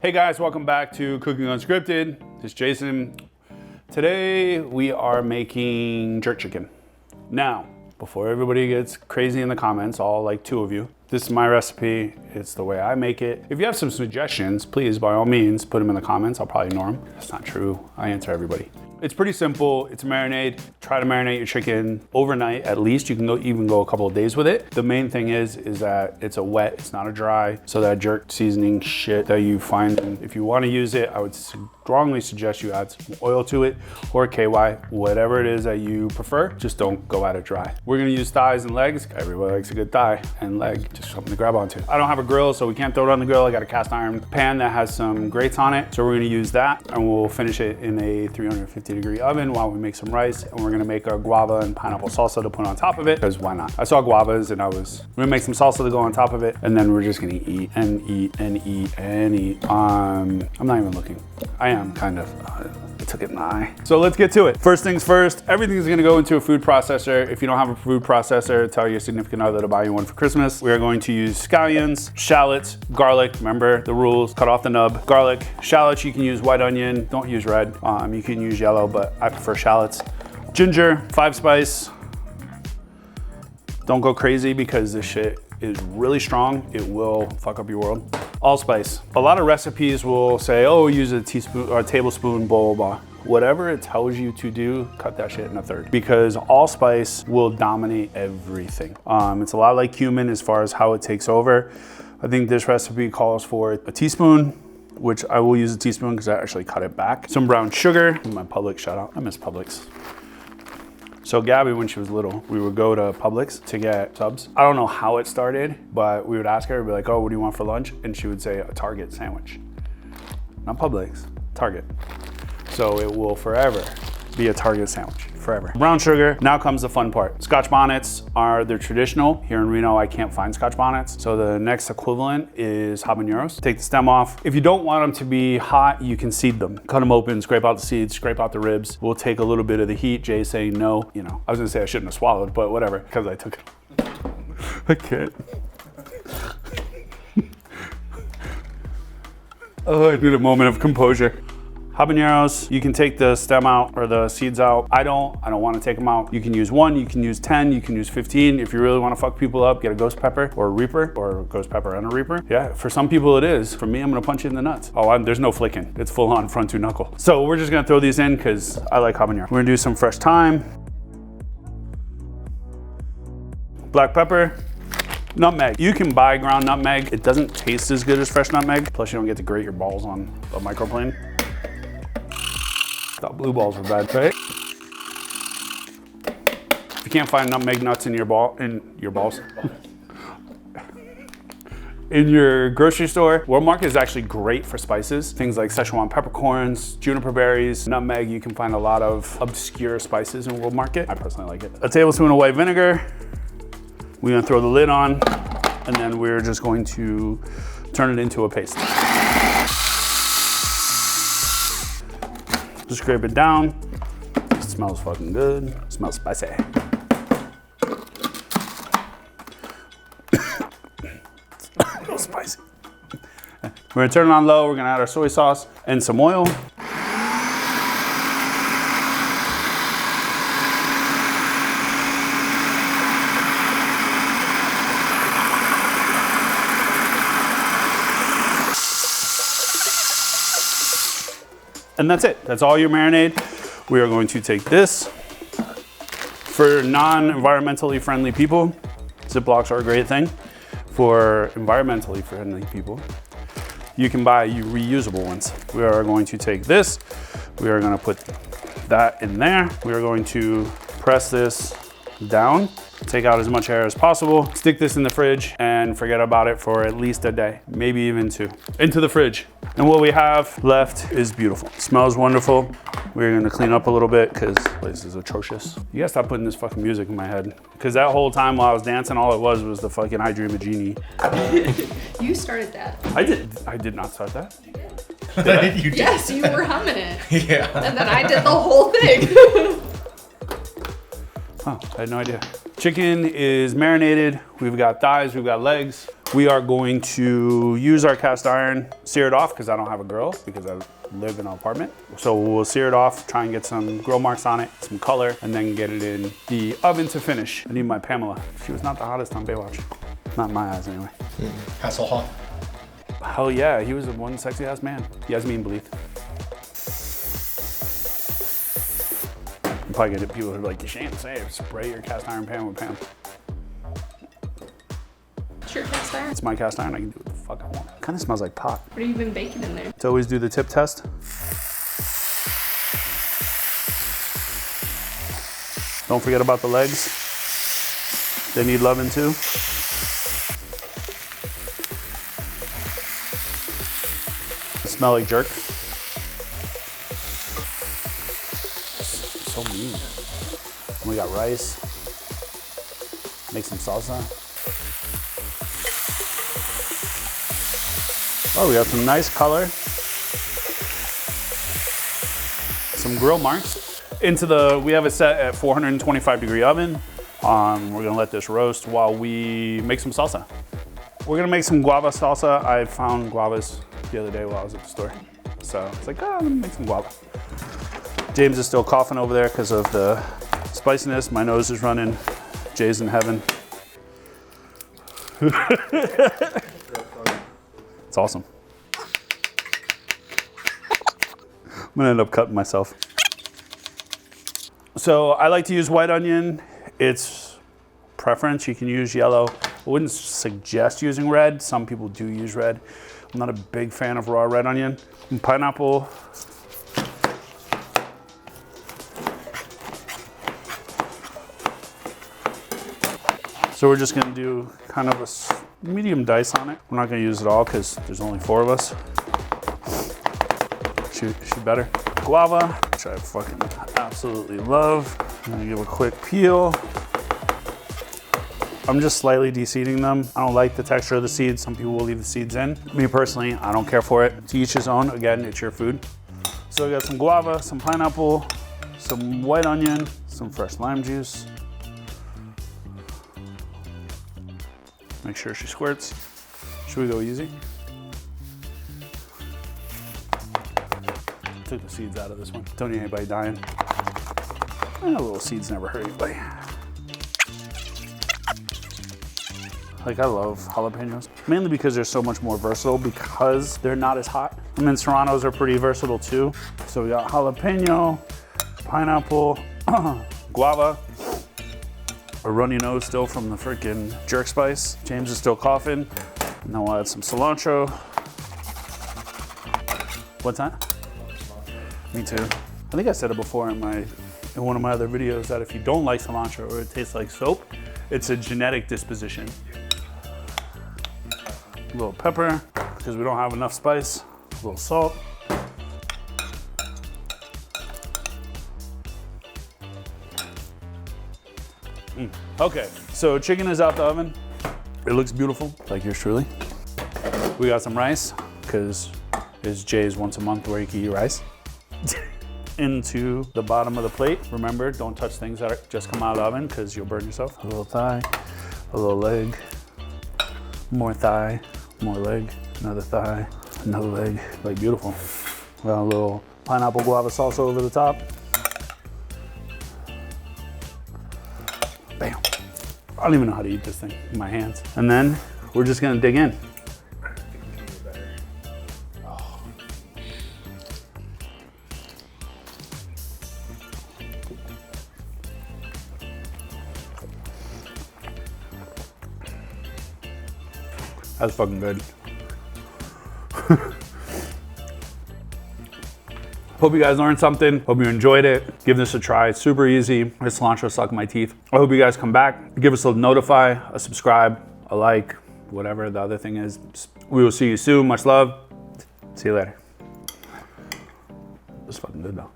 Hey guys, welcome back to Cooking Unscripted. This is Jason. Today we are making jerk chicken. Now, before everybody gets crazy in the comments, all like 2 of you, this is my recipe. It's the way I make it. If you have some suggestions, please, by all means, put them in the comments. I'll probably ignore them. That's not true. I answer everybody. It's pretty simple. It's a marinade. Try to marinate your chicken overnight at least. You can even go a couple of days with it. The main thing is that it's a wet, it's not a dry. So that jerk seasoning shit that you find, if you want to use it, I would strongly suggest you add some oil to it or KY, whatever it is that you prefer. Just don't go at it dry. We're gonna use thighs and legs. Everybody likes a good thigh and leg, just something to grab onto. I don't have a grill, so we can't throw it on the grill. I got a cast iron pan that has some grates on it. So we're gonna use that and we'll finish it in a 350-degree oven while we make some rice. And we're gonna make a guava and pineapple salsa to put on top of it, because why not? I saw guavas and we're gonna make some salsa to go on top of it. And then we're just gonna eat and eat and eat and eat. I'm not even looking. I am kind of. I took it in the eye. So let's get to it. First things first, everything's gonna go into a food processor. If you don't have a food processor, tell your significant other to buy you one for Christmas. We are going to use scallions, shallots, garlic. Remember the rules, cut off the nub. Garlic, shallots, you can use white onion. Don't use red. You can use yellow, but I prefer shallots. Ginger, 5 spice. Don't go crazy because this shit is really strong. It will fuck up your world. Allspice. A lot of recipes will say, oh, use a teaspoon or a tablespoon, blah, blah, blah. Whatever it tells you to do, cut that shit in a third, because allspice will dominate everything. It's a lot like cumin as far as how it takes over. I think this recipe calls for a teaspoon, which I will use a teaspoon because I actually cut it back. Some brown sugar. My Publix shout out. I miss Publix. So Gabby, when she was little, we would go to Publix to get subs. I don't know how it started, but we would ask her, we'd be like, oh, what do you want for lunch? And she would say a Target sandwich. Not Publix, Target. So it will forever be a Target sandwich, forever. Brown sugar, now comes the fun part. Scotch bonnets are the traditional. Here in Reno, I can't find Scotch bonnets. So the next equivalent is habaneros. Take the stem off. If you don't want them to be hot, you can seed them. Cut them open, scrape out the seeds, scrape out the ribs. We'll take a little bit of the heat. Jay's saying no. You know, I was gonna say I shouldn't have swallowed, but whatever, because I took it. I can't. Oh, I need a moment of composure. Habaneros, you can take the stem out or the seeds out. I don't want to take them out. You can use 1, you can use 10, you can use 15. If you really want to fuck people up, get a ghost pepper or a reaper, or a ghost pepper and a reaper. Yeah, for some people it is. For me, I'm gonna punch you in the nuts. Oh, there's no flicking. It's full on front 2 knuckle. So we're just gonna throw these in because I like habanero. We're gonna do some fresh thyme. Black pepper. Nutmeg. You can buy ground nutmeg. It doesn't taste as good as fresh nutmeg. Plus you don't get to grate your balls on a microplane. Thought blue balls were bad, right? If you can't find nutmeg nuts in your balls, in your grocery store, World Market is actually great for spices. Things like Szechuan peppercorns, juniper berries, nutmeg. You can find a lot of obscure spices in World Market. I personally like it. A tablespoon of white vinegar. We're gonna throw the lid on, and then we're just going to turn it into a paste. Just scrape it down. It smells fucking good. It smells spicy. It's a little spicy. We're gonna turn it on low. We're gonna add our soy sauce and some oil. And that's it. That's all your marinade. We are going to take this. For non-environmentally friendly people, Ziplocs are a great thing. For environmentally friendly people, you can buy reusable ones. We are going to take this. We are going to put that in there. We are going to press this down, take out as much air as possible, stick this in the fridge and forget about it for at least a day, maybe even 2. Into the fridge. And what we have left is beautiful. It smells wonderful. We're gonna clean up a little bit because this place is atrocious. You gotta stop putting this fucking music in my head. Because that whole time while I was dancing, all it was the fucking I Dream of Genie. You started that. I did not start that. Did Yes, you were humming it. Yeah. And then I did the whole thing. Oh, I had no idea. Chicken is marinated. We've got thighs, we've got legs. We are going to use our cast iron, sear it off because I don't have a grill because I live in an apartment. So we'll sear it off, try and get some grill marks on it, some color, and then get it in the oven to finish. I need my Pamela. She was not the hottest on Baywatch. Not in my eyes anyway. Hasselhoff. Hell yeah, he was a one sexy ass man. Yasmin Bleeth. I'm probably gonna get people who are like, you shan't say it. Spray your cast iron pan with Pam. It's your cast iron. It's my cast iron, I can do what the fuck I want. Kind of smells like pot. What have you been baking in there? To always do the tip test. Don't forget about the legs. They need loving too. Smell like jerk. So mean. We got rice. Make some salsa. Oh, we got some nice color. Some grill marks. We have it set at 425-degree oven. We're gonna let this roast while we make some salsa. We're gonna make some guava salsa. I found guavas the other day while I was at the store. So it's like, oh, let me make some guava. James is still coughing over there because of the spiciness. My nose is running. Jay's in heaven. It's awesome. I'm gonna end up cutting myself. So I like to use white onion. It's preference, you can use yellow. I wouldn't suggest using red. Some people do use red. I'm not a big fan of raw red onion. And pineapple. So we're just gonna do kind of a medium dice on it. We're not gonna use it all because there's only 4 of us. Shoot better. Guava, which I fucking absolutely love. I'm gonna give a quick peel. I'm just slightly de-seeding them. I don't like the texture of the seeds. Some people will leave the seeds in. Me personally, I don't care for it. To each his own. Again, it's your food. So I got some guava, some pineapple, some white onion, some fresh lime juice. Make sure she squirts. Should we go easy? Took the seeds out of this one. Don't need anybody dying. Little seeds never hurt anybody. Like, I love jalapenos, mainly because they're so much more versatile because they're not as hot. I mean, serranos are pretty versatile too. So we got jalapeno, pineapple, guava, a runny nose still from the freaking jerk spice. James is still coughing. And then we'll add some cilantro. What's that? Me too. I think I said it before in one of my other videos that if you don't like cilantro or it tastes like soap, it's a genetic disposition. A little pepper, because we don't have enough spice. A little salt. Okay, so chicken is out the oven. It looks beautiful, like yours truly. We got some rice, because it's Jay's once a month where you can eat rice. Into the bottom of the plate. Remember, don't touch things that just come out of the oven because you'll burn yourself. A little thigh, a little leg, more thigh, more leg, another thigh, another leg. Like, beautiful. Got a little pineapple guava salsa over the top. Bam. I don't even know how to eat this thing with my hands. And then we're just gonna dig in. That's fucking good. Hope you guys learned something. Hope you enjoyed it. Give this a try. It's super easy. This cilantro sucked my teeth. I hope you guys come back. Give us a notify, a subscribe, a like, whatever the other thing is. We will see you soon. Much love. See you later. It's fucking good though.